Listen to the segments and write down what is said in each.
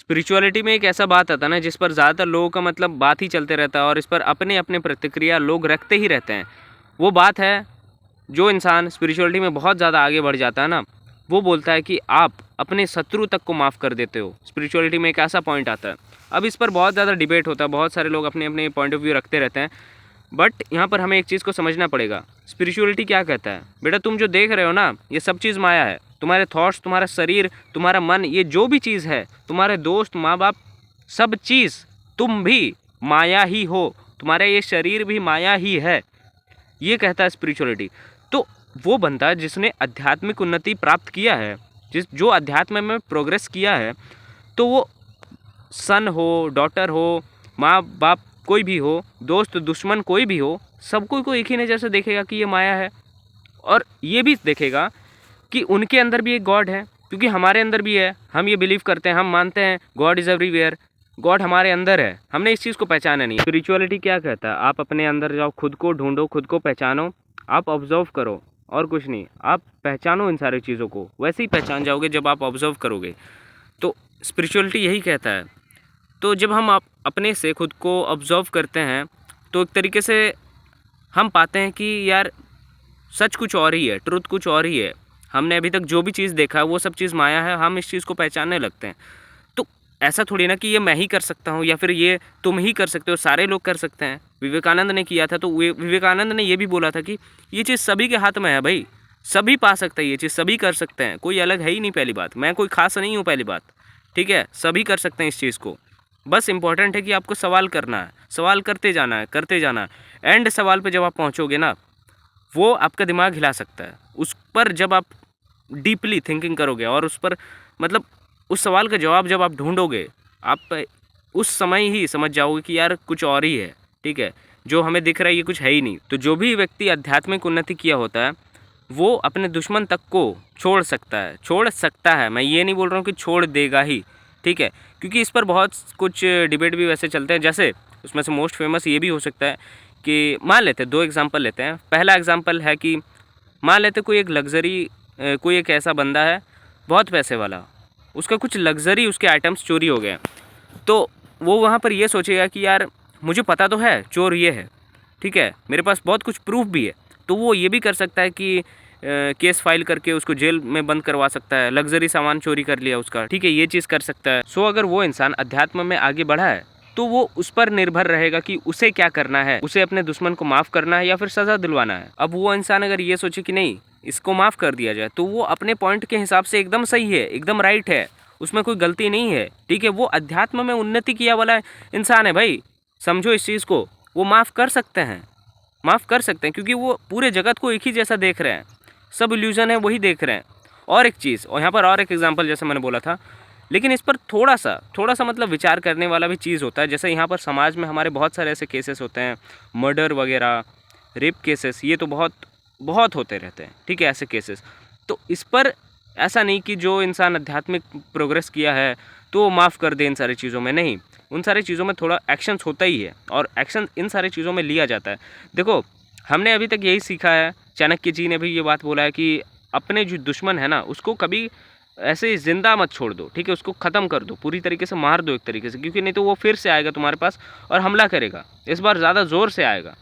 Spirituality में एक ऐसा बात आता है ना जिस पर ज़्यादातर लोगों का मतलब बात ही चलते रहता है और इस पर अपने अपने प्रतिक्रिया लोग रखते ही रहते हैं। वो बात है, जो इंसान स्पिरिचुअलिटी में बहुत ज़्यादा आगे बढ़ जाता है ना, वो बोलता है कि आप अपने शत्रु तक को माफ़ कर देते हो। स्पिरिचुअलिटी में एक ऐसा पॉइंट आता है। अब इस पर बहुत ज़्यादा डिबेट होता है, बहुत सारे लोग अपने अपने पॉइंट ऑफ व्यू रखते रहते हैं, बट यहाँ पर हमें एक चीज़ को समझना पड़ेगा। स्पिरिचुअलिटी क्या कहता है, बेटा तुम जो देख रहे हो ना, ये सब चीज़ माया है। तुम्हारे थॉट्स, तुम्हारा शरीर, तुम्हारा मन, ये जो भी चीज़ है, तुम्हारे दोस्त, माँ बाप, सब चीज़, तुम भी माया ही हो। तुम्हारा ये शरीर भी माया ही है, ये कहता है स्पिरिचुअलिटी। तो वो बंदा जिसने आध्यात्मिक उन्नति प्राप्त किया है, जो अध्यात्म में प्रोग्रेस किया है, तो वो सन हो, डॉटर हो, माँ बाप कोई भी हो, दोस्त दुश्मन कोई भी हो, सबको को एक ही नज़र से देखेगा कि ये माया है। और ये भी देखेगा कि उनके अंदर भी एक गॉड है, क्योंकि हमारे अंदर भी है। हम ये बिलीव करते हैं, हम मानते हैं गॉड इज़ एवरीवेयर, गॉड हमारे अंदर है, हमने इस चीज़ को पहचाना नहीं। स्पिरिचुअलिटी क्या कहता है, आप अपने अंदर जाओ, खुद को ढूंढो, खुद को पहचानो, आप ऑब्जर्व करो और कुछ नहीं। आप पहचानो इन सारी चीज़ों को, वैसे ही पहचान जाओगे जब आप ऑब्जर्व करोगे। तो स्पिरिचुअलिटी यही कहता है। तो जब हम अपने से खुद को ऑब्जर्व करते हैं, तो एक तरीके से हम पाते हैं कि यार सच कुछ और ही है, ट्रुथ कुछ और ही है। हमने अभी तक जो भी चीज़ देखा है वो सब चीज़ माया है, हम इस चीज़ को पहचानने लगते हैं। तो ऐसा थोड़ी ना कि ये मैं ही कर सकता हूँ या फिर ये तुम ही कर सकते हो, सारे लोग कर सकते हैं। विवेकानंद ने किया था, तो विवेकानंद ने ये भी बोला था कि ये चीज़ सभी के हाथ में है भाई, सभी पा सकते हैं, ये चीज़ सभी कर सकते हैं, कोई अलग है ही नहीं। पहली बात, मैं कोई खास नहीं हूँ, पहली बात, ठीक है, सभी कर सकते हैं इस चीज़ को। बस इम्पॉर्टेंट है कि आपको सवाल करना है, सवाल करते जाना है, करते जाना है। एंड सवाल पे जब आप पहुँचोगे ना, वो आपका दिमाग हिला सकता है। उस पर जब आप डीपली थिंकिंग करोगे और उस पर मतलब उस सवाल का जवाब जब आप ढूंढोगे, आप उस समय ही समझ जाओगे कि यार कुछ और ही है, ठीक है, जो हमें दिख रहा है ये कुछ है ही नहीं। तो जो भी व्यक्ति आध्यात्मिक उन्नति किया होता है, वो अपने दुश्मन तक को छोड़ सकता है। मैं ये नहीं बोल रहा हूँ कि छोड़ देगा ही, ठीक है, क्योंकि इस पर बहुत कुछ डिबेट भी वैसे चलते हैं। जैसे उसमें से मोस्ट फेमस ये भी हो सकता है कि मान लेते हैं, दो एग्जांपल लेते हैं। पहला एग्जांपल है कि मान लेते कोई एक ऐसा बंदा है, बहुत पैसे वाला, उसका कुछ लग्जरी उसके आइटम्स चोरी हो गए। तो वो वहाँ पर ये सोचेगा कि यार मुझे पता तो है चोर ये है, ठीक है, मेरे पास बहुत कुछ प्रूफ भी है। तो वो ये भी कर सकता है कि केस फाइल करके उसको जेल में बंद करवा सकता है, लग्जरी सामान चोरी कर लिया उसका, ठीक है, ये चीज़ कर सकता है। सो अगर वो इंसान अध्यात्म में आगे बढ़ा है, तो वो उस पर निर्भर रहेगा कि उसे क्या करना है, उसे अपने दुश्मन को माफ़ करना है या फिर सज़ा दिलवाना है। अब वो इंसान अगर ये सोचे कि नहीं, इसको माफ़ कर दिया जाए, तो वो अपने पॉइंट के हिसाब से एकदम सही है, एकदम राइट है, उसमें कोई गलती नहीं है, ठीक है, वो अध्यात्म में उन्नति किया वाला इंसान है भाई। समझो इस चीज़ को, वो माफ़ कर सकते हैं, क्योंकि वो पूरे जगत को एक ही जैसा देख रहे हैं, सब इल्यूजन है वही देख रहे हैं। और एक चीज़, और यहाँ पर और एक एग्जांपल जैसे मैंने बोला था, लेकिन इस पर थोड़ा सा मतलब विचार करने वाला भी चीज़ होता है। जैसे यहाँ पर समाज में हमारे बहुत सारे ऐसे केसेस होते हैं, मर्डर वगैरह, रेप केसेस, ये तो बहुत बहुत होते रहते हैं, ठीक है, ऐसे केसेस। तो इस पर ऐसा नहीं कि जो इंसान आध्यात्मिक प्रोग्रेस किया है तो वो माफ़ कर दे इन सारी चीज़ों में, नहीं, उन सारी चीज़ों में थोड़ा एक्शंस होता ही है और एक्शन इन सारी चीज़ों में लिया जाता है। देखो, हमने अभी तक यही सीखा है, चाणक्य जी ने भी ये बात बोला है कि अपने जो दुश्मन है ना, उसको कभी ऐसे ही ज़िंदा मत छोड़ दो, ठीक है, उसको ख़त्म कर दो, पूरी तरीके से मार दो एक तरीके से, क्योंकि नहीं तो वो फिर से आएगा तुम्हारे पास और हमला करेगा, इस बार ज़्यादा ज़ोर से आएगा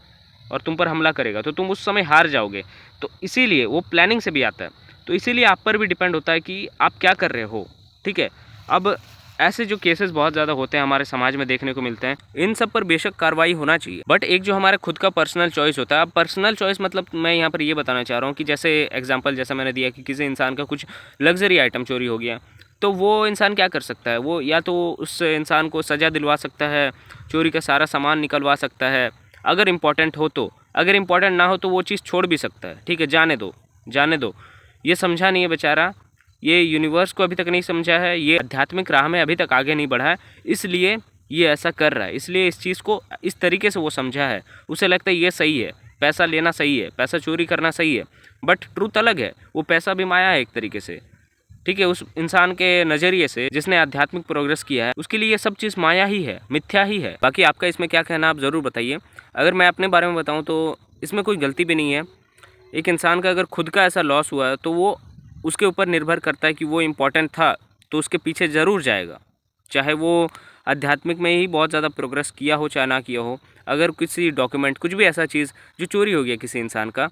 और तुम पर हमला करेगा, तो तुम उस समय हार जाओगे। तो इसीलिए वो प्लानिंग से भी आता है, तो इसीलिए आप पर भी डिपेंड होता है कि आप क्या कर रहे हो, ठीक है। अब ऐसे जो केसेस बहुत ज़्यादा होते हैं हमारे समाज में देखने को मिलते हैं, इन सब पर बेशक कार्रवाई होना चाहिए, बट एक जो हमारा खुद का पर्सनल चॉइस होता है। अब पर्सनल चॉइस मतलब मैं यहाँ पर ये बताना चाह रहा हूँ कि जैसे एग्जांपल जैसा मैंने दिया कि किसी इंसान का कुछ लग्जरी आइटम चोरी हो गया, तो वो इंसान क्या कर सकता है, वो या तो उस इंसान को सज़ा दिलवा सकता है, चोरी का सारा सामान निकलवा सकता है अगर इम्पोर्टेंट हो तो, अगर इम्पोर्टेंट ना हो तो वो चीज़ छोड़ भी सकता है, ठीक है, जाने दो। ये समझा नहीं है बेचारा, ये यूनिवर्स को अभी तक नहीं समझा है, ये आध्यात्मिक राह में अभी तक आगे नहीं बढ़ा है, इसलिए ये ऐसा कर रहा है, इसलिए इस चीज़ को इस तरीके से वो समझा है, उसे लगता है ये सही है, पैसा लेना सही है, पैसा चोरी करना सही है, बट ट्रूथ अलग है, वो पैसा भी माया है एक तरीके से, ठीक है। उस इंसान के नज़रिए से जिसने आध्यात्मिक प्रोग्रेस किया है, उसके लिए ये सब चीज़ माया ही है, मिथ्या ही है। बाकी आपका इसमें क्या कहना, आप ज़रूर बताइए। अगर मैं अपने बारे में बताऊँ तो इसमें कोई गलती भी नहीं है। एक इंसान का अगर खुद का ऐसा लॉस हुआ है तो वो उसके ऊपर निर्भर करता है कि वो इम्पोर्टेंट था तो उसके पीछे ज़रूर जाएगा, चाहे वो आध्यात्मिक में ही बहुत ज़्यादा प्रोग्रेस किया हो चाहे ना किया हो, अगर किसी डॉक्यूमेंट कुछ भी ऐसा चीज़ जो चोरी हो गया किसी इंसान का,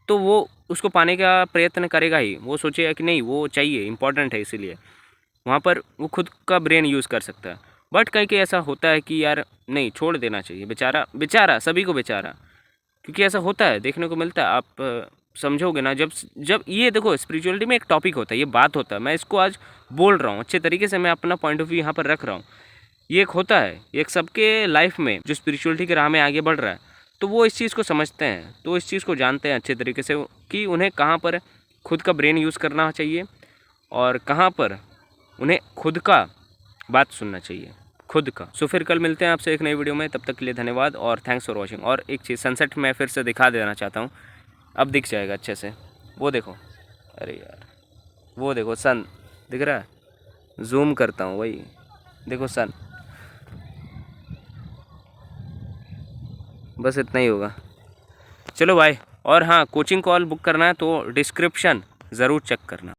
तो वो उसको पाने का प्रयत्न करेगा ही। वो सोचेगा कि नहीं वो चाहिए, इम्पॉर्टेंट है, इसीलिए वहाँ पर वो खुद का ब्रेन यूज़ कर सकता है। बट कहीं कहीं ऐसा होता है कि यार नहीं, छोड़ देना चाहिए, बेचारा बेचारा सभी को बेचारा, क्योंकि ऐसा होता है, देखने को मिलता है। आप समझोगे ना, जब जब ये देखो स्पिरिचुअलिटी में एक टॉपिक होता है, ये बात होता है, मैं इसको आज बोल रहा हूँ अच्छे तरीके से, मैं अपना पॉइंट ऑफ व्यू यहाँ पर रख रहा हूँ। ये एक होता है, एक सबके लाइफ में जो स्पिरिचुअलिटी के राह में आगे बढ़ रहा है, तो वो इस चीज़ को समझते हैं, तो इस चीज़ को जानते हैं अच्छे तरीके से कि उन्हें कहाँ पर खुद का ब्रेन यूज़ करना चाहिए और कहाँ पर उन्हें खुद का बात सुनना चाहिए, खुद का। सो फिर कल मिलते हैं आपसे एक नई वीडियो में, तब तक के लिए धन्यवाद और थैंक्स फॉर वॉचिंग। और एक चीज़, सनसेट मैं फिर से दिखा देना चाहता हूँ, अब दिख जाएगा अच्छे से, वो देखो, अरे यार वो देखो सन दिख रहा है, जूम करता हूँ, वही देखो सन, बस इतना ही होगा। चलो बाय। और हाँ, कोचिंग कॉल बुक करना है तो डिस्क्रिप्शन ज़रूर चेक करना।